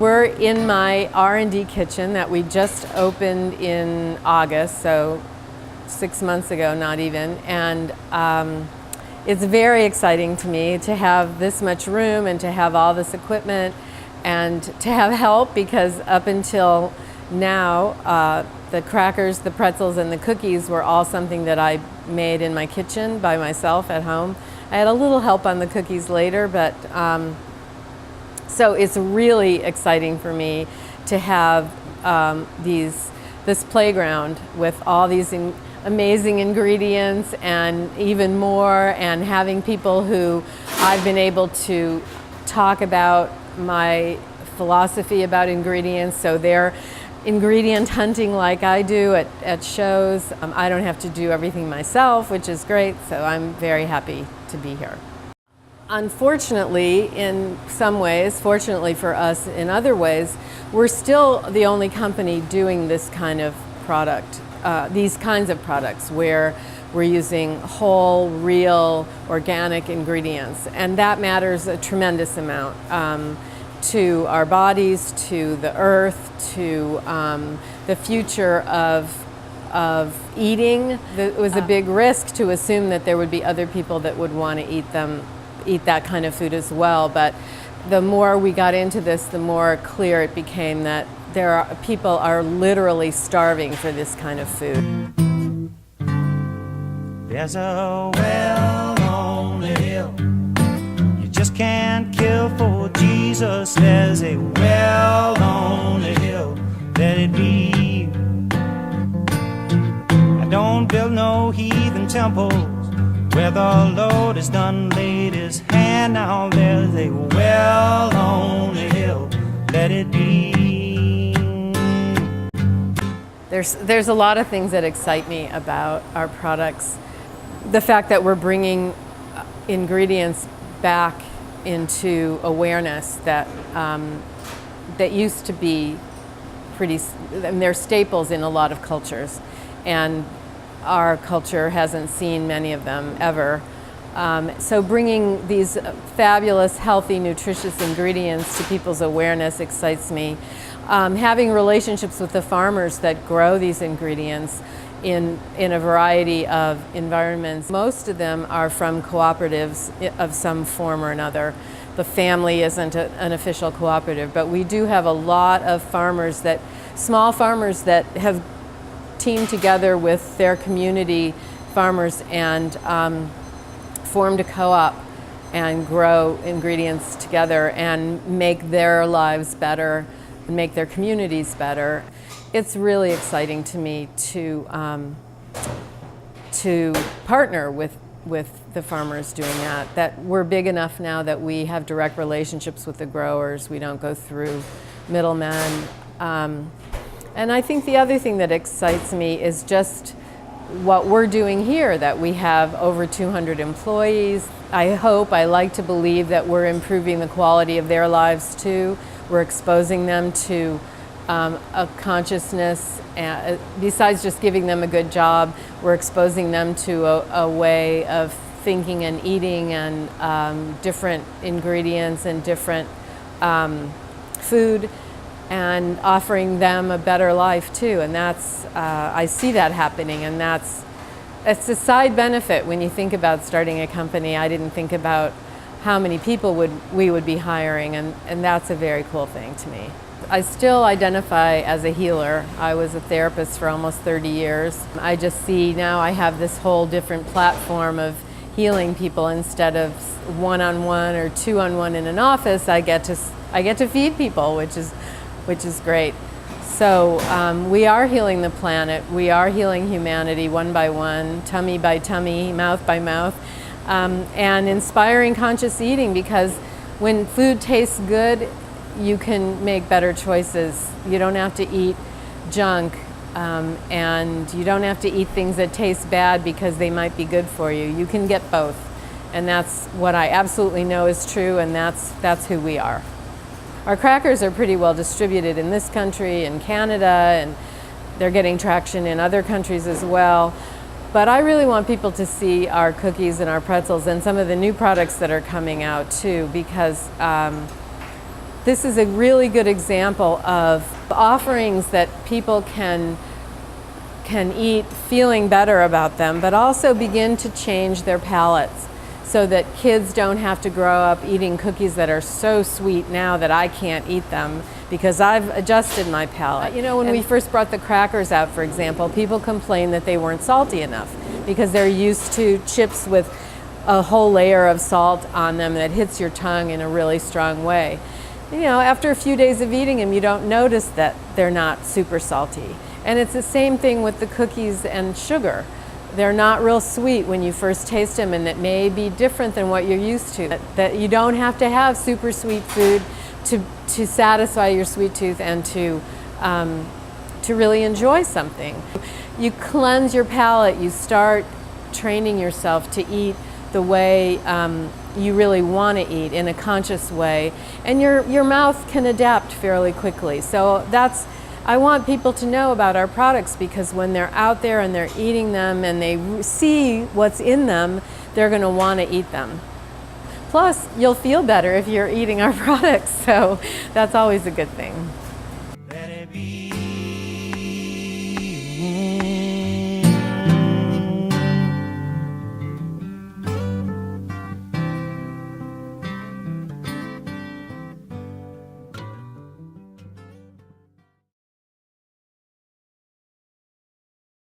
We're in my R&D kitchen that we just opened in August, so 6 months ago, not even, and it's very exciting to me to have this much room and to have all this equipment and to have help, because up until now, the crackers, the pretzels, and the cookies were all something that I made in my kitchen by myself at home. I had a little help on the cookies later, but so it's really exciting for me to have this playground with all these amazing ingredients and even more, and having people who I've been able to talk about my philosophy about ingredients, so they're ingredient hunting like I do at shows. I don't have to do everything myself, which is great, so I'm very happy to be here. Unfortunately, in some ways, fortunately for us in other ways, we're still the only company doing this kind of product, these kinds of products where we're using whole, real, organic ingredients. And that matters a tremendous amount to our bodies, to the earth, to the future of eating. It was a big risk to assume that there would be other people that would want to eat that kind of food as well, but the more we got into this, the more clear it became that people are literally starving for this kind of food. There's a well on the hill you just can't kill for Jesus. There's a well on the hill, let it be. I don't build no heathen temples where the Lord has done laid his hand. Now there's a well on the hill, let it be. There's a lot of things that excite me about our products. The fact that we're bringing ingredients back into awareness that used to be and they're staples in a lot of cultures, and our culture hasn't seen many of them ever. So bringing these fabulous, healthy, nutritious ingredients to people's awareness excites me. Having relationships with the farmers that grow these ingredients in a variety of environments. Most of them are from cooperatives of some form or another. The family isn't an official cooperative, but we do have a lot of farmers, small farmers that have teamed together with their community farmers and formed a co-op and grow ingredients together and make their lives better and make their communities better. It's really exciting to me to partner with the farmers doing that. That we're big enough now that we have direct relationships with the growers. We don't go through middlemen. And I think the other thing that excites me is just what we're doing here, that we have over 200 employees. I like to believe that we're improving the quality of their lives too. We're exposing them to a consciousness, besides just giving them a good job, we're exposing them to a way of thinking and eating and different ingredients and different food, and offering them a better life too. And that's, I see that happening, and it's a side benefit when you think about starting a company. I didn't think about how many people we would be hiring, and that's a very cool thing to me. I still identify as a healer. I was a therapist for almost 30 years. I just see now I have this whole different platform of healing people. Instead of one-on-one or two-on-one in an office, I get to feed people, which is great. So we are healing the planet. We are healing humanity one by one, tummy by tummy, mouth by mouth, and inspiring conscious eating, because when food tastes good, you can make better choices. You don't have to eat junk, and you don't have to eat things that taste bad because they might be good for you. You can get both, and that's what I absolutely know is true, and that's who we are. Our crackers are pretty well distributed in this country, in Canada, and they're getting traction in other countries as well. But I really want people to see our cookies and our pretzels and some of the new products that are coming out too, because This is a really good example of offerings that people can eat feeling better about them, but also begin to change their palates so that kids don't have to grow up eating cookies that are so sweet now that I can't eat them because I've adjusted my palate. You know, when we first brought the crackers out, for example, people complained that they weren't salty enough because they're used to chips with a whole layer of salt on them that hits your tongue in a really strong way. You know, after a few days of eating them, you don't notice that they're not super salty. And it's the same thing with the cookies and sugar. They're not real sweet when you first taste them, and it may be different than what you're used to. That you don't have to have super sweet food to satisfy your sweet tooth and to really enjoy something. You cleanse your palate, you start training yourself to eat the way you really want to eat in a conscious way, and your mouth can adapt fairly quickly. So I want people to know about our products, because when they're out there and they're eating them and they see what's in them, they're going to want to eat them. Plus, you'll feel better if you're eating our products, so that's always a good thing.